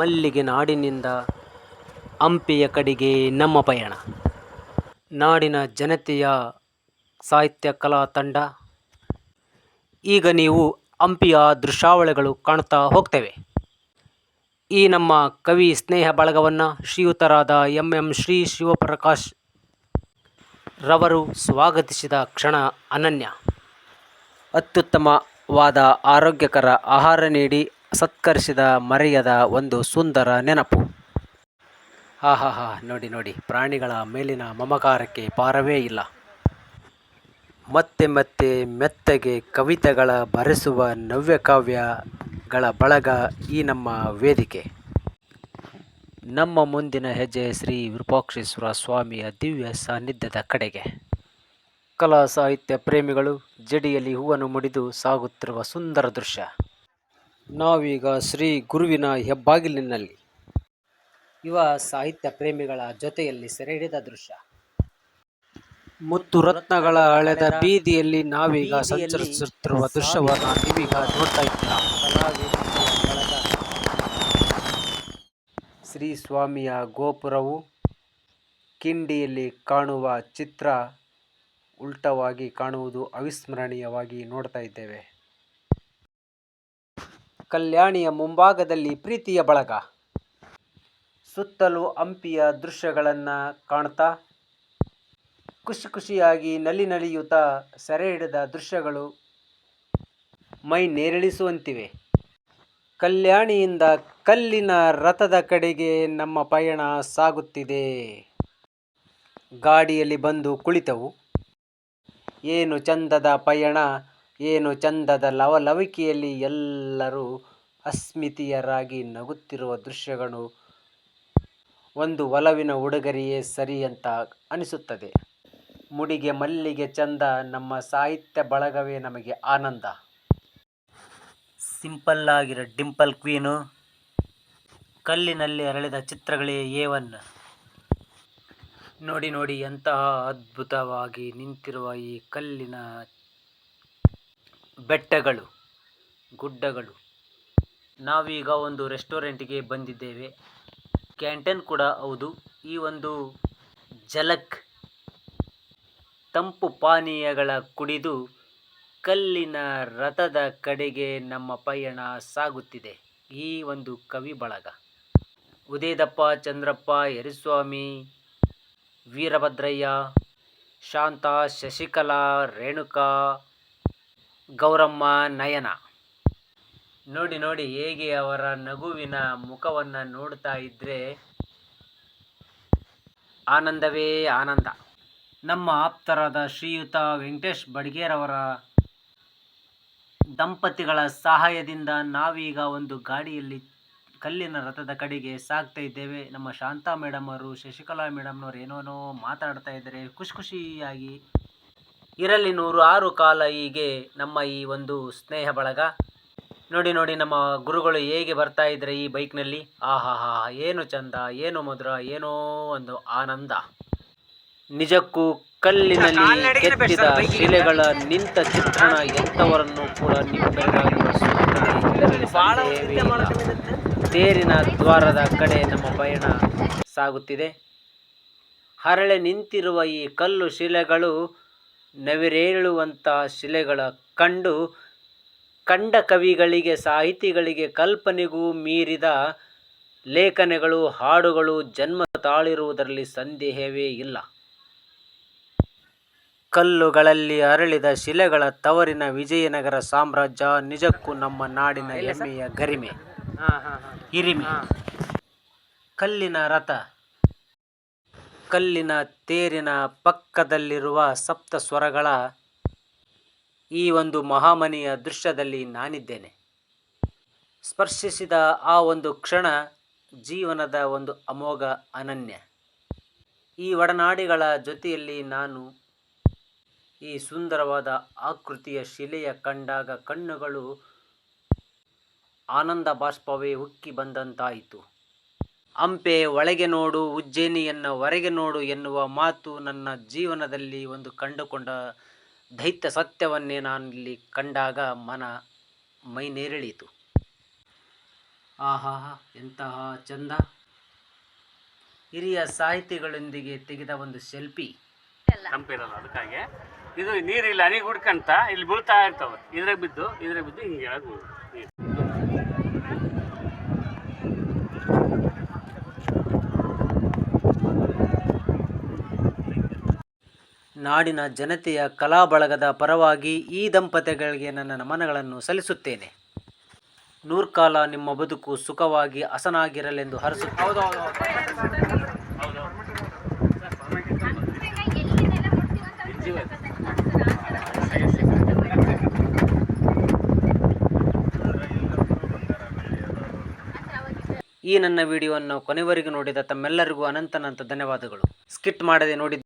ಮಲ್ಲಿಗೆ ನಾಡಿನಿಂದ ಹಂಪಿಯ ಕಡೆಗೆ ನಮ್ಮ ಪಯಣ. ನಾಡಿನ ಜನತೆಯ ಸಾಹಿತ್ಯ ಕಲಾ ತಂಡ. ಈಗ ನೀವು ಹಂಪಿಯ ದೃಶ್ಯಾವಳಿಗಳು ಕಾಣುತ್ತಾ ಹೋಗ್ತೇವೆ. ಈ ನಮ್ಮ ಕವಿ ಸ್ನೇಹ ಬಳಗವನ್ನು ಶ್ರೀಯುತರಾದ ಎಂ ಶ್ರೀ ಶಿವಪ್ರಕಾಶ್ ರವರು ಸ್ವಾಗತಿಸಿದ ಕ್ಷಣ ಅನನ್ಯ. ಅತ್ಯುತ್ತಮವಾದ ಆರೋಗ್ಯಕರ ಆಹಾರ ನೀಡಿ ಸತ್ಕರಿಸಿದ ಮರೆಯದ ಒಂದು ಸುಂದರ ನೆನಪು. ಆಹಾಹಾ, ನೋಡಿ ನೋಡಿ, ಪ್ರಾಣಿಗಳ ಮೇಲಿನ ಮಮಕಾರಕ್ಕೆ ಪಾರವೇ ಇಲ್ಲ. ಮತ್ತೆ ಮತ್ತೆ ಮೆತ್ತಗೆ ಕವಿತೆಗಳ ಬರೆಸುವ ನವ್ಯಕಾವ್ಯಗಳ ಬಳಗ ಈ ನಮ್ಮ ವೇದಿಕೆ. ನಮ್ಮ ಮುಂದಿನ ಹೆಜ್ಜೆ ಶ್ರೀ ವಿರೂಪಾಕ್ಷೇಶ್ವರ ಸ್ವಾಮಿಯ ದಿವ್ಯ ಸಾನ್ನಿಧ್ಯದ ಕಡೆಗೆ. ಕಲಾ ಸಾಹಿತ್ಯ ಪ್ರೇಮಿಗಳು ಜಡಿಯಲ್ಲಿ ಹೂವನ್ನು ಮುಡಿದು ಸಾಗುತ್ತಿರುವ ಸುಂದರ ದೃಶ್ಯ. ನಾವೀಗ ಶ್ರೀ ಗುರುವಿನ ಹೆಬ್ಬಾಗಿಲಿನಲ್ಲಿ. ಯುವ ಸಾಹಿತ್ಯ ಪ್ರೇಮಿಗಳ ಜೊತೆಯಲ್ಲಿ ಸೆರೆ ಹಿಡಿದ ದೃಶ್ಯ. ಮುತ್ತು ರತ್ನಗಳ ಹಳೆದ ಬೀದಿಯಲ್ಲಿ ನಾವೀಗ ಸಂಚರಿಸುತ್ತಿರುವ ದೃಶ್ಯವನ್ನು ನೀವೀಗ ನೋಡ್ತಾ ಇದ್ದೀರಾ. ಶ್ರೀ ಸ್ವಾಮಿಯ ಗೋಪುರವು ಕಿಂಡಿಯಲ್ಲಿ ಕಾಣುವ ಚಿತ್ರ ಉಲ್ಟವಾಗಿ ಕಾಣುವುದು ಅವಿಸ್ಮರಣೀಯವಾಗಿ ನೋಡ್ತಾ ಇದ್ದೇವೆ. ಕಲ್ಯಾಣಿಯ ಮುಂಭಾಗದಲ್ಲಿ ಪ್ರೀತಿಯ ಬಳಗ. ಸುತ್ತಲೂ ಹಂಪಿಯ ದೃಶ್ಯಗಳನ್ನು ಕಾಣ್ತಾ ಖುಷಿ ಖುಷಿಯಾಗಿ ನಲಿಯುತ್ತಾ ಸೆರೆ ಹಿಡಿದ ದೃಶ್ಯಗಳು ಮೈ ನೇರಳಿಸುವಂತಿವೆ. ಕಲ್ಯಾಣಿಯಿಂದ ಕಲ್ಲಿನ ರಥದ ಕಡೆಗೆ ನಮ್ಮ ಪಯಣ ಸಾಗುತ್ತಿದೆ. ಗಾಡಿಯಲ್ಲಿ ಬಂದು ಕುಳಿತೆವು. ಏನು ಚಂದದ ಪಯಣ, ಏನು ಚಂದದ ಲವಲವಿಕೆಯಲ್ಲಿ ಎಲ್ಲರೂ ಅಸ್ಮಿತೆಯರಾಗಿ ನಗುತ್ತಿರುವ ದೃಶ್ಯಗಳು. ಒಂದು ಒಲವಿನ ಉಡುಗೊರೆಯೇ ಸರಿ ಅಂತ ಅನಿಸುತ್ತದೆ. ಮುಡಿಗೆ ಮಲ್ಲಿಗೆ ಚಂದ, ನಮ್ಮ ಸಾಹಿತ್ಯ ಬಳಗವೇ ನಮಗೆ ಆನಂದ. ಸಿಂಪಲ್ ಆಗಿರೋ ಡಿಂಪಲ್ ಕ್ವೀನು, ಕಲ್ಲಿನಲ್ಲಿ ಅರಳಿದ ಚಿತ್ರಗಳೇ A1. ನೋಡಿ ನೋಡಿ, ಎಂತಹ ಅದ್ಭುತವಾಗಿ ನಿಂತಿರುವ ಈ ಕಲ್ಲಿನ ಬೆಟ್ಟಗಳು, ಗುಡ್ಡಗಳು. ನಾವೀಗ ಒಂದು ರೆಸ್ಟೋರೆಂಟ್ಗೆ ಬಂದಿದ್ದೇವೆ. ಕ್ಯಾಂಟೀನ್ ಕೂಡ ಹೌದು. ಈ ಒಂದು ಝಲಕ್ ತಂಪು ಪಾನೀಯಗಳ ಕುಡಿದು ಕಲ್ಲಿನ ರಥದ ಕಡೆಗೆ ನಮ್ಮ ಪಯಣ ಸಾಗುತ್ತಿದೆ. ಈ ಒಂದು ಕವಿ ಬಳಗ. ಉದಯದಪ್ಪ, ಚಂದ್ರಪ್ಪ, ಯರಿಸ್ವಾಮಿ, ವೀರಭದ್ರಯ್ಯ, ಶಾಂತಾ, ಶಶಿಕಲಾ, ರೇಣುಕಾ, ಗೌರಮ್ಮ, ನಯನ. ನೋಡಿ ನೋಡಿ, ಹೇಗೆ ಅವರ ನಗುವಿನ ಮುಖವನ್ನು ನೋಡ್ತಾ ಇದ್ರೆ ಆನಂದವೇ ಆನಂದ. ನಮ್ಮ ಆಪ್ತರಾದ ಶ್ರೀಯುತ ವೆಂಕಟೇಶ್ ಬಡಿಗೇರವರ ದಂಪತಿಗಳ ಸಹಾಯದಿಂದ ನಾವೀಗ ಒಂದು ಗಾಡಿಯಲ್ಲಿ ಕಲ್ಲಿನ ರಥದ ಕಡೆಗೆ ಸಾಗ್ತಾ ಇದ್ದೇವೆ. ನಮ್ಮ ಶಾಂತಾ ಮೇಡಮ್ ಅವರು, ಶಶಿಕಲಾ ಮೇಡಮ್ನವರು ಏನೇನೋ ಮಾತಾಡ್ತಾ ಇದ್ದಾರೆ. ಖುಷಿ ಖುಷಿಯಾಗಿ ಇರಲಿ 106 ಕಾಲ ಹೀಗೆ ನಮ್ಮ ಈ ಒಂದು ಸ್ನೇಹ ಬಳಗ. ನೋಡಿ ನೋಡಿ, ನಮ್ಮ ಗುರುಗಳು ಹೇಗೆ ಬರ್ತಾ ಇದ್ದಾರೆ ಈ ಬೈಕ್ನಲ್ಲಿ. ಆಹಾಹಾ, ಏನು ಚಂದ, ಏನು ಮಧುರ, ಏನೋ ಒಂದು ಆನಂದ. ನಿಜಕ್ಕೂ ಕಲ್ಲಿನಲ್ಲಿ ಕೆತ್ತಿದ ಶಿಲೆಗಳ ನಿಂತ ಚಿತ್ರಣ ಎಂಥವರನ್ನು ಕೂಡ ತೇರಿನ ದ್ವಾರದ ಕಡೆ ನಮ್ಮ ಪಯಣ ಸಾಗುತ್ತಿದೆ. ಹರಳೆ ನಿಂತಿರುವ ಈ ಕಲ್ಲು ಶಿಲೆಗಳು ನವಿರೇಳುವಂಥ ಶಿಲೆಗಳ ಕಂಡ ಕವಿಗಳಿಗೆ, ಸಾಹಿತಿಗಳಿಗೆ ಕಲ್ಪನೆಗೂ ಮೀರಿದ ಲೇಖನಗಳು, ಹಾಡುಗಳು ಜನ್ಮ ತಾಳಿರುವುದರಲ್ಲಿ ಸಂದೇಹವೇ ಇಲ್ಲ. ಕಲ್ಲುಗಳಲ್ಲಿ ಅರಳಿದ ಶಿಲೆಗಳ ತವರಿನ ವಿಜಯನಗರ ಸಾಮ್ರಾಜ್ಯ ನಿಜಕ್ಕೂ ನಮ್ಮ ನಾಡಿನ ಹೆಮ್ಮೆಯ ಗರಿಮೆ, ಹಿರಿಮೆ. ಕಲ್ಲಿನ ರಥ, ಕಲ್ಲಿನ ತೇರಿನ ಪಕ್ಕದಲ್ಲಿರುವ ಸಪ್ತ ಸ್ವರಗಳ ಈ ಒಂದು ಮಹಾಮನೆಯ ದೃಶ್ಯದಲ್ಲಿ ನಾನಿದ್ದೇನೆ. ಸ್ಪರ್ಶಿಸಿದ ಆ ಒಂದು ಕ್ಷಣ ಜೀವನದ ಒಂದು ಅಮೋಘ ಅನನ್ಯ. ಈ ಒಡನಾಡಿಗಳ ಜೊತೆಯಲ್ಲಿ ನಾನು ಈ ಸುಂದರವಾದ ಆಕೃತಿಯ ಶಿಲೆಯ ಕಂಡಾಗ ಕಣ್ಣುಗಳು ಆನಂದ ಬಾಷ್ಪವೇ ಉಕ್ಕಿ ಬಂದಂತಾಯಿತು. ಹಂಪೆ ಒಳಗೆ ನೋಡು, ಉಜ್ಜಯಿನಿಯನ್ನು ಹೊರಗೆ ನೋಡು ಎನ್ನುವ ಮಾತು ನನ್ನ ಜೀವನದಲ್ಲಿ ಒಂದು ಕಂಡುಕೊಂಡ ದೈತ್ಯ ಸತ್ಯವನ್ನೇ ನಾನಿಲ್ಲಿ ಕಂಡಾಗ ಮೈ ನೇರಳಿತು. ಆಹಾ, ಎಂತಹ ಚಂದ! ಹಿರಿಯ ಸಾಹಿತಿಗಳೊಂದಿಗೆ ತೆಗೆದ ಒಂದು ಸೆಲ್ಫಿ. ತಂಪಿರಲ್ಲ ಅದಕ್ಕಾಗಿ ಇದು ನೀರು ಇಲ್ಲಿ ಹನಿ ಹುಡ್ಕಂತ ಇಲ್ಲಿ ಬೀಳ್ತಾ ಇರ್ತಾವೆ, ಇದ್ರಾಗ ಬಿದ್ದು ಹಿಂಗೆ ಹೇಳಕ್ ನಾಡಿನ ಜನತೆಯ ಕಲಾ ಬಳಗದ ಪರವಾಗಿ ಈ ದಂಪತಿಗಳಿಗೆ ನನ್ನ ನಮನಗಳನ್ನು ಸಲ್ಲಿಸುತ್ತೇನೆ. ನೂರ್ಕಾಲ ನಿಮ್ಮ ಬದುಕು ಸುಖವಾಗಿ ಹಸನಾಗಿರಲೆಂದು ಹರಸುತ್ತೇನೆ. ಈ ನನ್ನ ವಿಡಿಯೋವನ್ನು ಕೊನೆವರೆಗೂ ನೋಡಿದ ತಮ್ಮೆಲ್ಲರಿಗೂ ಅನಂತ ಧನ್ಯವಾದಗಳು. ಸ್ಕಿಟ್ ಮಾಡದೆ ನೋಡಿ